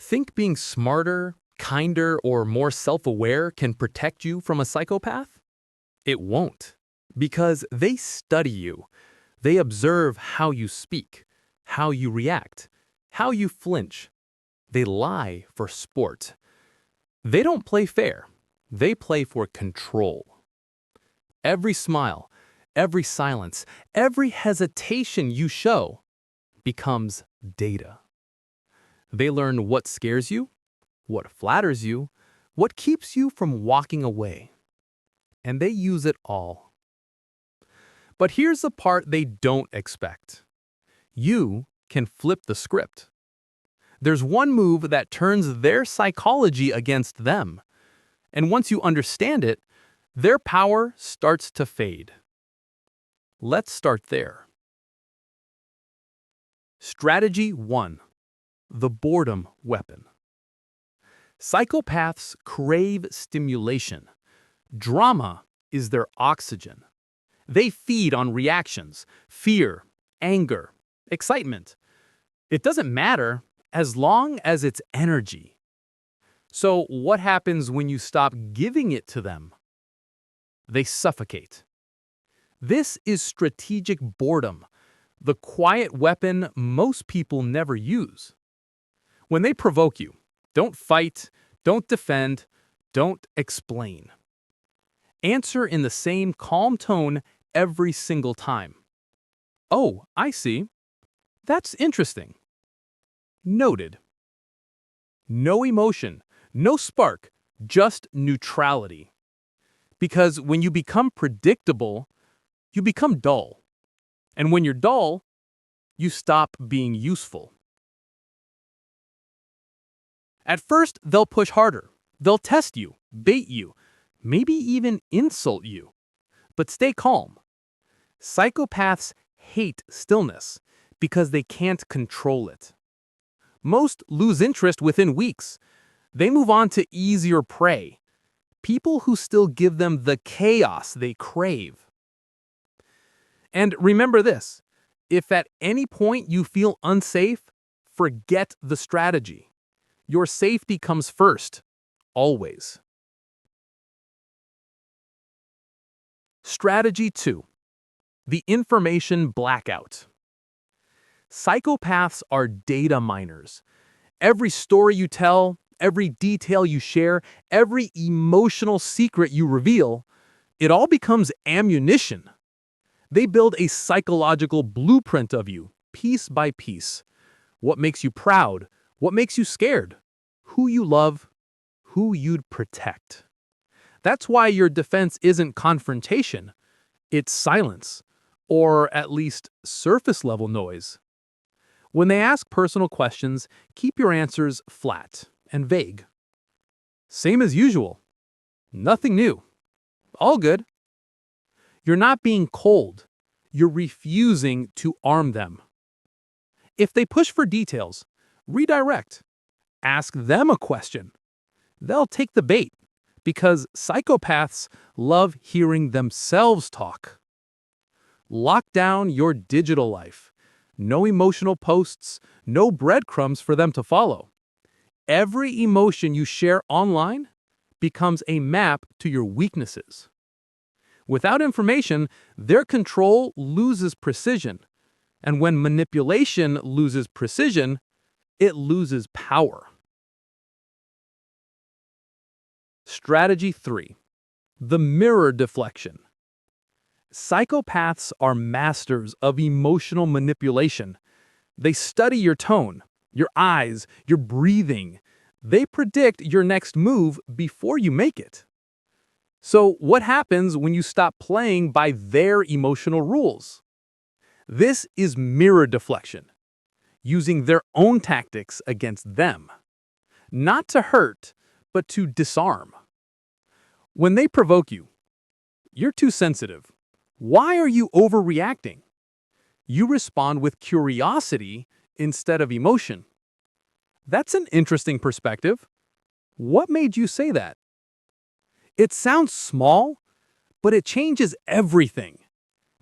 Think being smarter, kinder, or more self-aware can protect you from a psychopath? It won't, because they study you. They observe how you speak, how you react, how you flinch. They lie for sport. They don't play fair. They play for control. Every smile, every silence, every hesitation you show becomes data. They learn what scares you, what flatters you, what keeps you from walking away. And they use it all. But here's the part they don't expect. You can flip the script. There's one move that turns their psychology against them. And once you understand it, their power starts to fade. Let's start there. Strategy 1. The boredom weapon. Psychopaths crave stimulation. Drama is their oxygen. They feed on reactions, fear, anger, excitement. It doesn't matter as long as it's energy. So what happens when you stop giving it to them? They suffocate. This is strategic boredom, the quiet weapon most people never use. When they provoke you, don't fight, don't defend, don't explain. Answer in the same calm tone every single time. Oh, I see. That's interesting. Noted. No emotion, no spark, just neutrality. Because when you become predictable, you become dull. And when you're dull, you stop being useful. At first, they'll push harder. They'll test you, bait you, maybe even insult you. But stay calm. Psychopaths hate stillness because they can't control it. Most lose interest within weeks. They move on to easier prey, people who still give them the chaos they crave. And remember this, if at any point you feel unsafe, forget the strategy. Your safety comes first, always. Strategy 2. The information blackout. Psychopaths are data miners. Every story you tell, every detail you share, every emotional secret you reveal, it all becomes ammunition. They build a psychological blueprint of you, piece by piece. What makes you proud? What makes you scared? Who you love? Who you'd protect? That's why your defense isn't confrontation. It's silence, or at least surface-level noise. When they ask personal questions, keep your answers flat and vague. Same as usual. Nothing new. All good. You're not being cold. You're refusing to arm them. If they push for details, redirect. Ask them a question. They'll take the bait, because psychopaths love hearing themselves talk. Lock down your digital life. No emotional posts, no breadcrumbs for them to follow. Every emotion you share online becomes a map to your weaknesses. Without information, their control loses precision. And when manipulation loses precision, it loses power. Strategy 3. The mirror deflection. Psychopaths are masters of emotional manipulation. They study your tone, your eyes, your breathing. They predict your next move before you make it. So what happens when you stop playing by their emotional rules? This is mirror deflection, using their own tactics against them. Not to hurt, but to disarm. When they provoke you, you're too sensitive. Why are you overreacting? You respond with curiosity instead of emotion. That's an interesting perspective. What made you say that? It sounds small, but it changes everything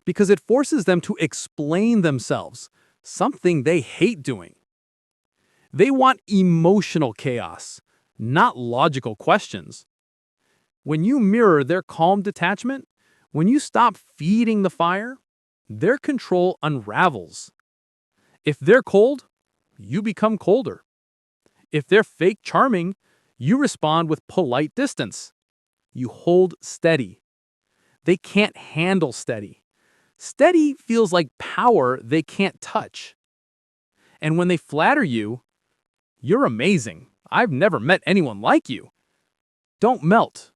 because it forces them to explain themselves, something they hate doing. They want emotional chaos, not logical questions. When you mirror their calm detachment, when you stop feeding the fire, their control unravels. If they're cold, you become colder. If they're fake charming, you respond with polite distance. You hold steady. They can't handle steady. Steady feels like power they can't touch. And when they flatter you, "You're amazing. I've never met anyone like you." Don't melt.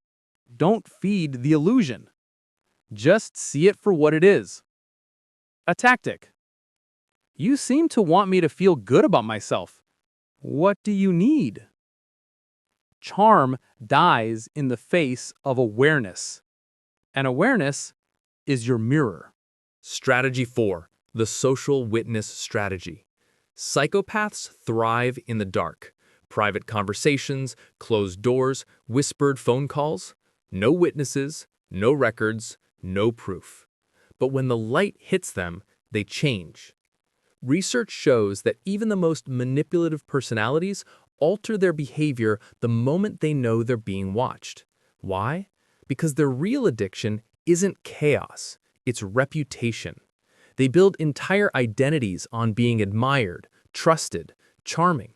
Don't feed the illusion. Just see it for what it is. A tactic. "You seem to want me to feel good about myself. What do you need?" Charm dies in the face of awareness. And awareness is your mirror. Strategy 4. The social witness strategy. Psychopaths thrive in the dark. Private conversations, closed doors, whispered phone calls. No witnesses, no records, no proof. But when the light hits them, they change. Research shows that even the most manipulative personalities alter their behavior the moment they know they're being watched. Why? Because their real addiction isn't chaos, it's reputation. They build entire identities on being admired, trusted, charming.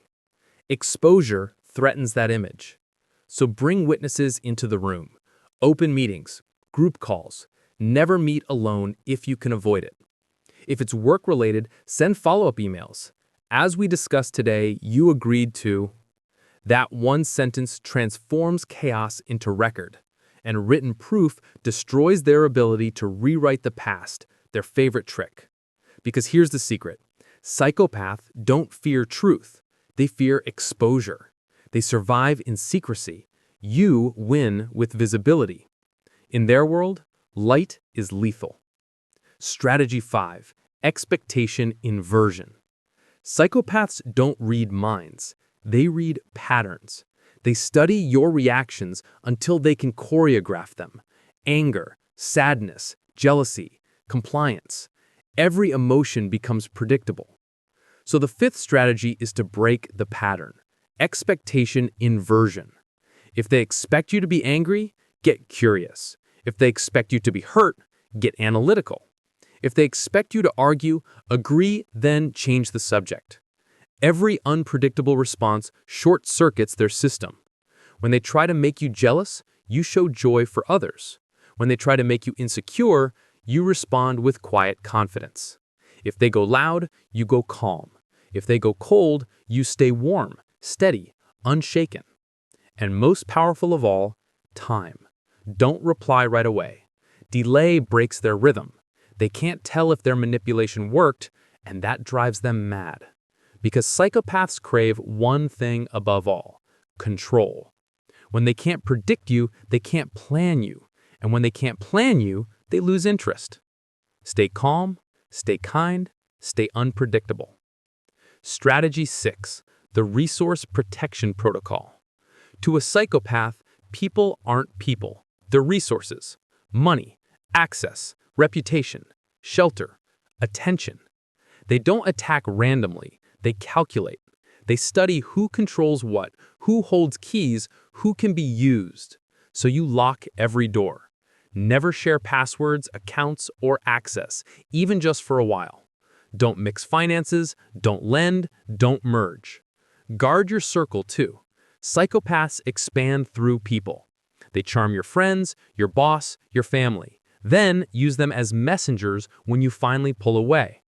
Exposure threatens that image. So bring witnesses into the room. Open meetings, group calls. Never meet alone if you can avoid it. If it's work-related, send follow-up emails. As we discussed today, you agreed to. That one sentence transforms chaos into record, and written proof destroys their ability to rewrite the past, their favorite trick. Because here's the secret. Psychopaths don't fear truth. They fear exposure. They survive in secrecy. You win with visibility. In their world, light is lethal. Strategy 5. Expectation inversion. Psychopaths don't read minds. They read patterns. They study your reactions until they can choreograph them. Anger, sadness, jealousy, compliance. Every emotion becomes predictable. So the fifth strategy is to break the pattern. Expectation inversion. If they expect you to be angry, get curious. If they expect you to be hurt, get analytical. If they expect you to argue, agree, then change the subject. Every unpredictable response short-circuits their system. When they try to make you jealous, you show joy for others. When they try to make you insecure, you respond with quiet confidence. If they go loud, you go calm. If they go cold, you stay warm, steady, unshaken. And most powerful of all, time. Don't reply right away. Delay breaks their rhythm. They can't tell if their manipulation worked, and that drives them mad. Because psychopaths crave one thing above all: control. When they can't predict you, they can't plan you. And when they can't plan you, they lose interest. Stay calm, stay kind, stay unpredictable. Strategy 6. The Resource Protection Protocol. To a psychopath, people aren't people. They're resources. Money, access, reputation, shelter, attention. They don't attack randomly. They calculate. They study who controls what, who holds keys, who can be used. So you lock every door. Never share passwords, accounts, or access, even just for a while. Don't mix finances, don't lend, don't merge. Guard your circle too. Psychopaths expand through people. They charm your friends, your boss, your family. Then use them as messengers when you finally pull away.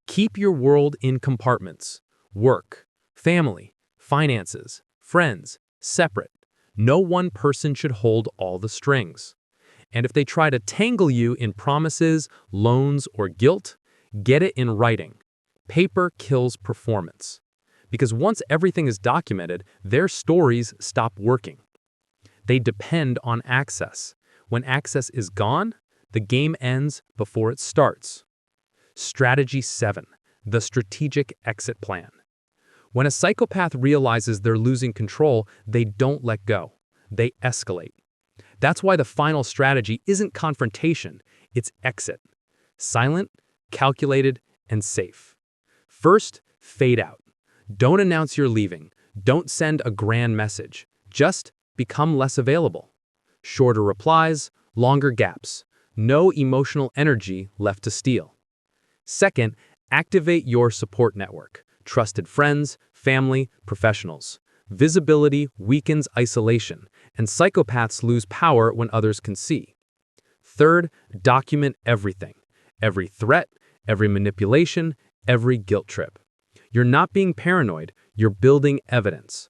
Keep your world in compartments. Work, family, finances, friends, separate. No one person should hold all the strings. And if they try to tangle you in promises, loans, or guilt, get it in writing. Paper kills performance. Because once everything is documented, their stories stop working. They depend on access. When access is gone, the game ends before it starts. Strategy 7. The Strategic Exit Plan. When a psychopath realizes they're losing control, they don't let go. They escalate. That's why the final strategy isn't confrontation, it's exit. Silent, calculated, and safe. First, fade out. Don't announce you're leaving. Don't send a grand message. Just become less available. Shorter replies, longer gaps. No emotional energy left to steal. Second, activate your support network. Trusted friends, family, professionals. Visibility weakens isolation, and psychopaths lose power when others can see. Third, document everything. Every threat, every manipulation, every guilt trip. You're not being paranoid, you're building evidence.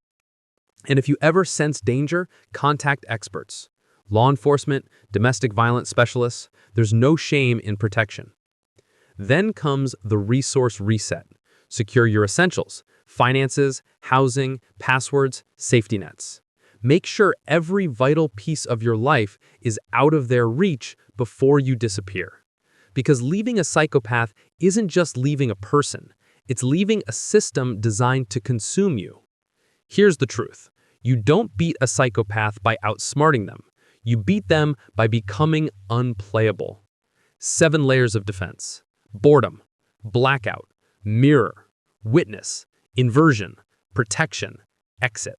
And if you ever sense danger, contact experts. Law enforcement, domestic violence specialists, there's no shame in protection. Then comes the resource reset. Secure your essentials, finances, housing, passwords, safety nets. Make sure every vital piece of your life is out of their reach before you disappear. Because leaving a psychopath isn't just leaving a person, it's leaving a system designed to consume you. Here's the truth. You don't beat a psychopath by outsmarting them. You beat them by becoming unplayable. 7 layers of defense. Boredom, blackout, mirror, witness, inversion, protection, exit.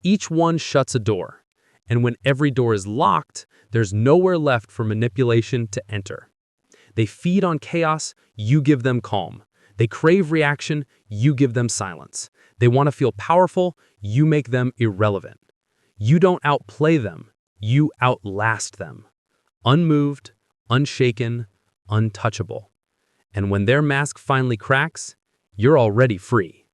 Each one shuts a door, and when every door is locked, there's nowhere left for manipulation to enter. They feed on chaos, you give them calm. They crave reaction, you give them silence. They want to feel powerful, you make them irrelevant. You don't outplay them, you outlast them. Unmoved, unshaken, untouchable. And when their mask finally cracks, you're already free.